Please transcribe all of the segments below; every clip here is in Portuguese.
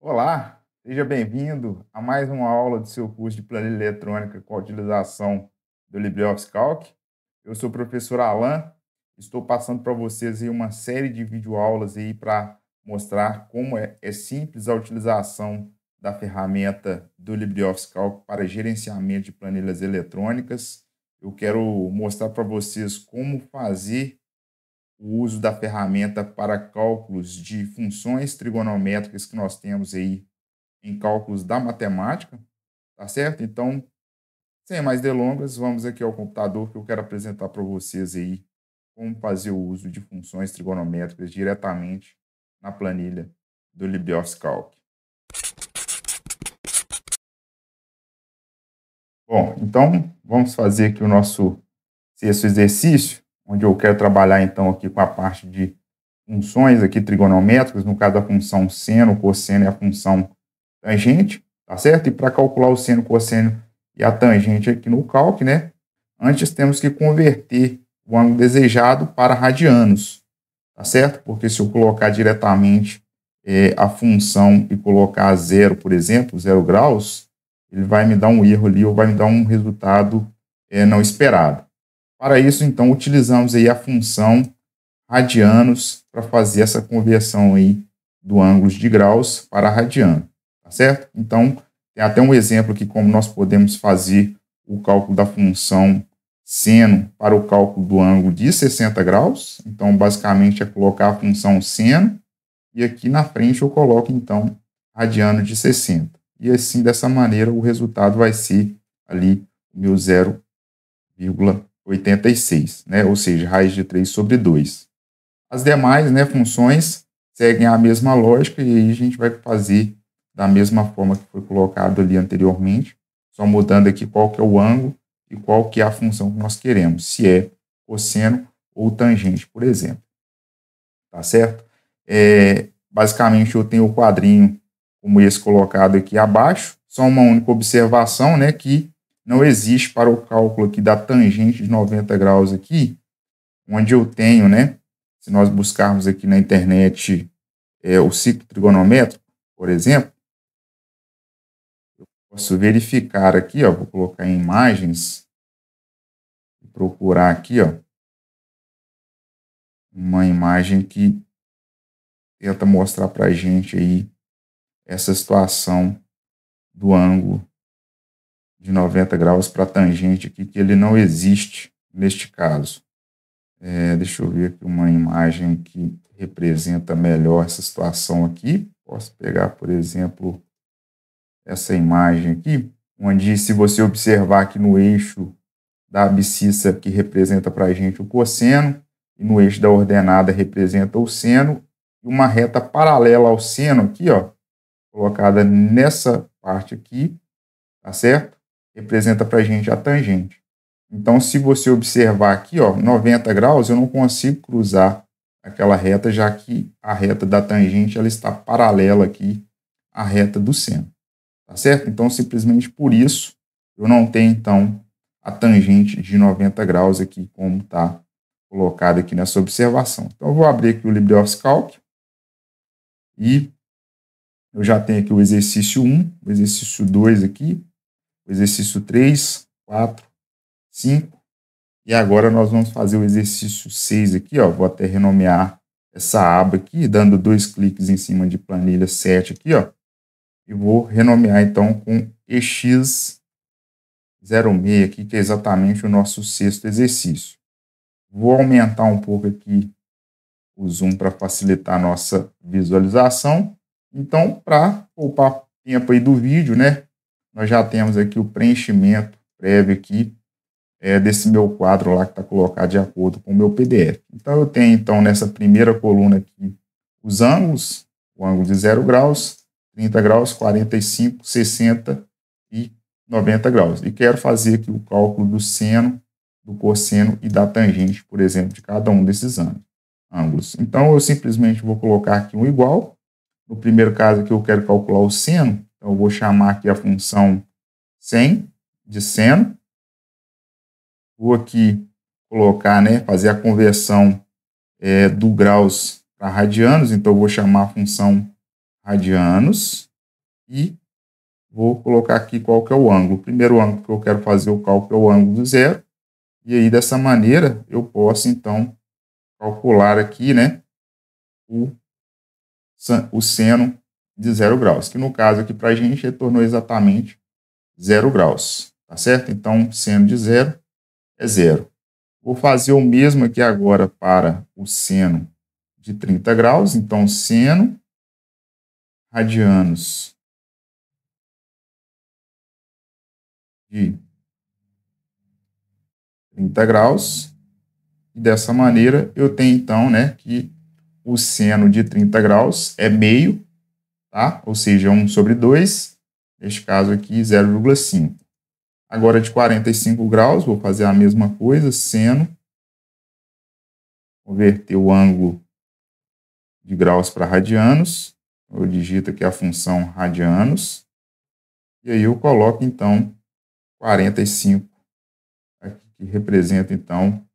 Olá, seja bem-vindo a mais uma aula do seu curso de planilha eletrônica com a utilização do LibreOffice Calc. Eu sou o professor Alan, estou passando para vocês aí uma série de videoaulas aí para mostrar como é simples a utilização da ferramenta do LibreOffice Calc para gerenciamento de planilhas eletrônicas. Eu quero mostrar para vocês como fazer o uso da ferramenta para cálculos de funções trigonométricas que nós temos aí em cálculos da matemática, tá certo? Então, sem mais delongas, vamos aqui ao computador que eu quero apresentar para vocês aí como fazer o uso de funções trigonométricas diretamente na planilha do LibreOffice Calc. Bom, então vamos fazer aqui o nosso sexto exercício, onde eu quero trabalhar então aqui com a parte de funções aqui trigonométricas, no caso da função seno, cosseno e a função tangente, tá certo? E para calcular o seno, cosseno e a tangente aqui no calc, né? Antes temos que converter o ângulo desejado para radianos, tá certo? Porque se eu colocar diretamente a função e colocar zero, por exemplo, 0 graus, ele vai me dar um erro ali ou vai me dar um resultado não esperado. Para isso, então, utilizamos aí a função radianos para fazer essa conversão aí do ângulo de graus para radiano, tá certo? Então, tem até um exemplo aqui como nós podemos fazer o cálculo da função seno para o cálculo do ângulo de 60 graus. Então, basicamente, é colocar a função seno e aqui na frente eu coloco, então, radiano de 60. E assim, dessa maneira, o resultado vai ser ali o meu 0,86, né? Ou seja, raiz de 3 sobre 2. As demais, né, funções seguem a mesma lógica e aí a gente vai fazer da mesma forma que foi colocado ali anteriormente, só mudando aqui qual que é o ângulo e qual que é a função que nós queremos, se é cosseno ou tangente, por exemplo. Tá certo? Basicamente eu tenho o quadrinho como esse colocado aqui abaixo, só uma única observação, né, que não existe para o cálculo aqui da tangente de 90 graus aqui, onde eu tenho, né, se nós buscarmos aqui na internet o ciclo trigonométrico, por exemplo, eu posso verificar aqui, ó, vou colocar em imagens, procurar aqui, ó, uma imagem que tenta mostrar para a gente aí essa situação do ângulo de 90 graus para a tangente aqui, que ele não existe neste caso. Deixa eu ver aqui uma imagem que representa melhor essa situação aqui. Posso pegar, por exemplo, essa imagem aqui, onde se você observar aqui no eixo da abscissa que representa para a gente o cosseno, e no eixo da ordenada representa o seno, e uma reta paralela ao seno aqui, ó, colocada nessa parte aqui, tá certo? Representa para a gente a tangente. Então, se você observar aqui, ó, 90 graus, eu não consigo cruzar aquela reta, já que a reta da tangente ela está paralela aqui à reta do seno. Tá certo? Então, simplesmente por isso, eu não tenho, então, a tangente de 90 graus aqui, como está colocado aqui nessa observação. Então, eu vou abrir aqui o LibreOffice Calc e eu já tenho aqui o exercício 1, o exercício 2 aqui, o exercício 3, 4, 5, e agora nós vamos fazer o exercício 6 aqui, ó, vou até renomear essa aba aqui, dando 2 cliques em cima de planilha 7 aqui, ó, e vou renomear então com EX06 aqui, que é exatamente o nosso sexto exercício. Vou aumentar um pouco aqui o zoom para facilitar a nossa visualização. Então, para poupar tempo aí do vídeo, né, nós já temos aqui o preenchimento prévio aqui desse meu quadro lá que está colocado de acordo com o meu PDF. Então, eu tenho, então, nessa primeira coluna aqui, os ângulos, o ângulo de 0 graus, 30 graus, 45, 60 e 90 graus. E quero fazer aqui o cálculo do seno, do cosseno e da tangente, por exemplo, de cada um desses ângulos. Então, eu simplesmente vou colocar aqui um igual. No primeiro caso aqui, eu quero calcular o seno. Então, eu vou chamar aqui a função 100 de seno. Vou aqui colocar, né, fazer a conversão do graus para radianos. Então, eu vou chamar a função radianos. e vou colocar aqui qual que é o ângulo. O primeiro ângulo que eu quero fazer o cálculo é o ângulo do zero. E aí, dessa maneira, eu posso, então, calcular aqui, né, o seno de 0 graus, que no caso aqui para a gente retornou exatamente 0 graus, tá certo? Então, seno de 0 é 0. Vou fazer o mesmo aqui agora para o seno de 30 graus. Então, seno radianos de 30 graus. E dessa maneira, eu tenho, então, né, que o seno de 30 graus é meio, tá? Ou seja, 1 sobre 2. Neste caso aqui, 0,5. Agora, de 45 graus, vou fazer a mesma coisa, seno, converter o ângulo de graus para radianos. Eu digito aqui a função radianos. E aí eu coloco, então, 45, aqui, que representa, então,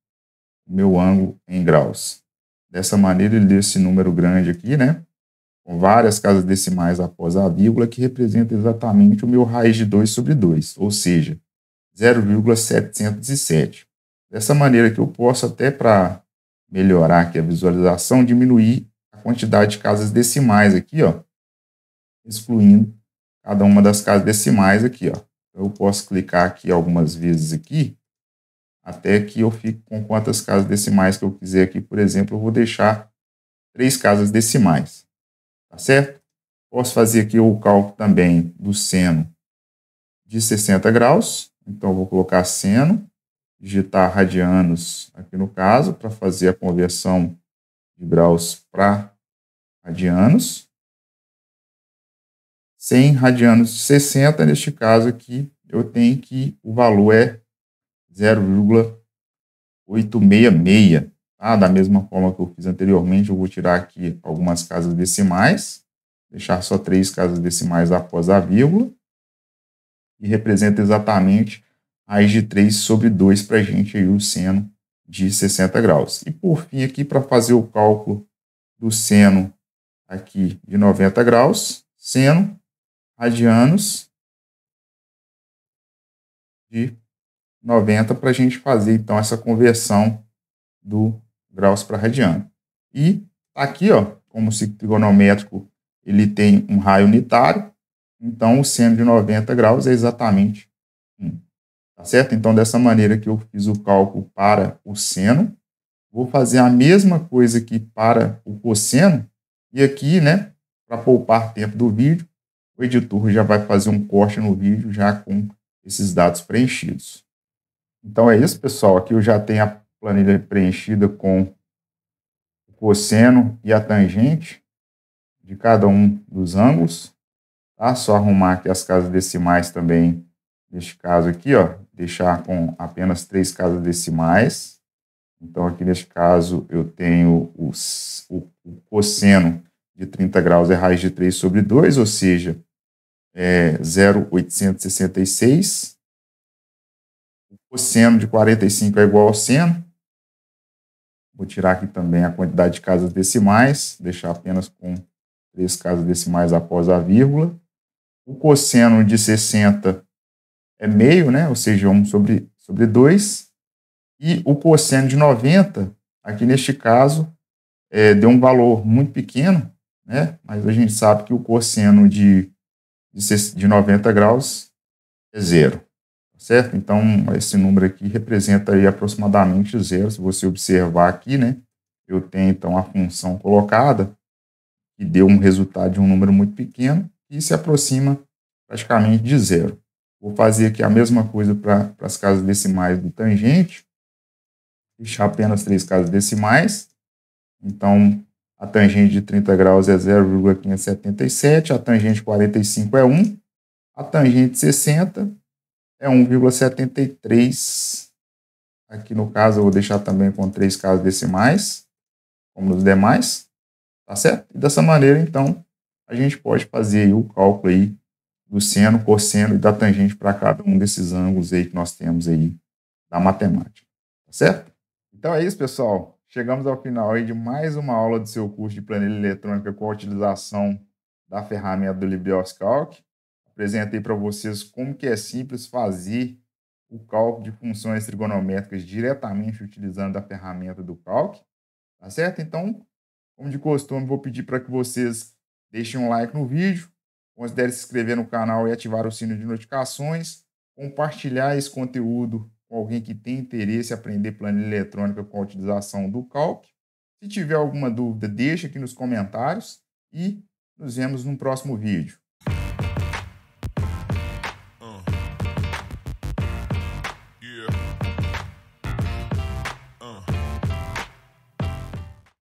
o meu ângulo em graus. Dessa maneira, ele deu esse número grande aqui, né? Com várias casas decimais após a vírgula, que representa exatamente o meu raiz de 2 sobre 2, ou seja, 0,707. Dessa maneira que eu posso, até para melhorar aqui a visualização, diminuir a quantidade de casas decimais aqui, ó, excluindo cada uma das casas decimais aqui, ó. Eu posso clicar aqui algumas vezes aqui, até que eu fique com quantas casas decimais que eu quiser aqui. Por exemplo, eu vou deixar 3 casas decimais, tá certo? Posso fazer aqui o cálculo também do seno de 60 graus. Então, eu vou colocar seno, digitar radianos aqui no caso, para fazer a conversão de graus para radianos. 100 radianos de 60, neste caso aqui, eu tenho que o valor é 0,866. Tá? Da mesma forma que eu fiz anteriormente, eu vou tirar aqui algumas casas decimais, deixar só 3 casas decimais após a vírgula, e representa exatamente raiz de 3 sobre 2 para a gente aí o seno de 60 graus. E por fim aqui, para fazer o cálculo do seno aqui de 90 graus, seno radianos de 90 para a gente fazer então essa conversão do graus para radiano. E aqui, ó, como o ciclo trigonométrico ele tem um raio unitário, então o seno de 90 graus é exatamente 1. Tá certo? Então, dessa maneira que eu fiz o cálculo para o seno, vou fazer a mesma coisa aqui para o cosseno, e aqui, né, para poupar tempo do vídeo, o editor já vai fazer um corte no vídeo já com esses dados preenchidos. Então é isso, pessoal. Aqui eu já tenho a planilha preenchida com o cosseno e a tangente de cada um dos ângulos. Tá? Só arrumar aqui as casas decimais também, neste caso aqui, ó, deixar com apenas 3 casas decimais. Então aqui neste caso eu tenho o cosseno de 30 graus é raiz de 3 sobre 2, ou seja, 0,866. O cosseno de 45 é igual ao seno. Vou tirar aqui também a quantidade de casas decimais, deixar apenas com 3 casas decimais após a vírgula. O cosseno de 60 é meio, né? Ou seja, 1 sobre 2. E o cosseno de 90, aqui neste caso, deu um valor muito pequeno, né? Mas a gente sabe que o cosseno de 90 graus é 0. Certo? Então, esse número aqui representa aí aproximadamente 0. Se você observar aqui, né, eu tenho, então, a função colocada, que deu um resultado de um número muito pequeno, e se aproxima praticamente de 0. Vou fazer aqui a mesma coisa para as casas decimais do tangente, deixar apenas 3 casas decimais. Então, a tangente de 30 graus é 0,577, a tangente de 45 é 1, a tangente de 60 é 1,73. Aqui no caso eu vou deixar também com 3 casas decimais, como nos demais, tá certo? E dessa maneira, então, a gente pode fazer aí o cálculo aí do seno, cosseno e da tangente para cada um desses ângulos aí que nós temos aí da matemática, tá certo? Então é isso, pessoal. Chegamos ao final aí de mais uma aula do seu curso de planilha eletrônica com a utilização da ferramenta do LibreOffice Calc. Apresentei para vocês como que é simples fazer o cálculo de funções trigonométricas diretamente utilizando a ferramenta do Calc, tá certo? Então, como de costume, vou pedir para que vocês deixem um like no vídeo, considere se inscrever no canal e ativar o sino de notificações, compartilhar esse conteúdo com alguém que tem interesse em aprender planilha eletrônica com a utilização do Calc. Se tiver alguma dúvida, deixa aqui nos comentários e nos vemos no próximo vídeo.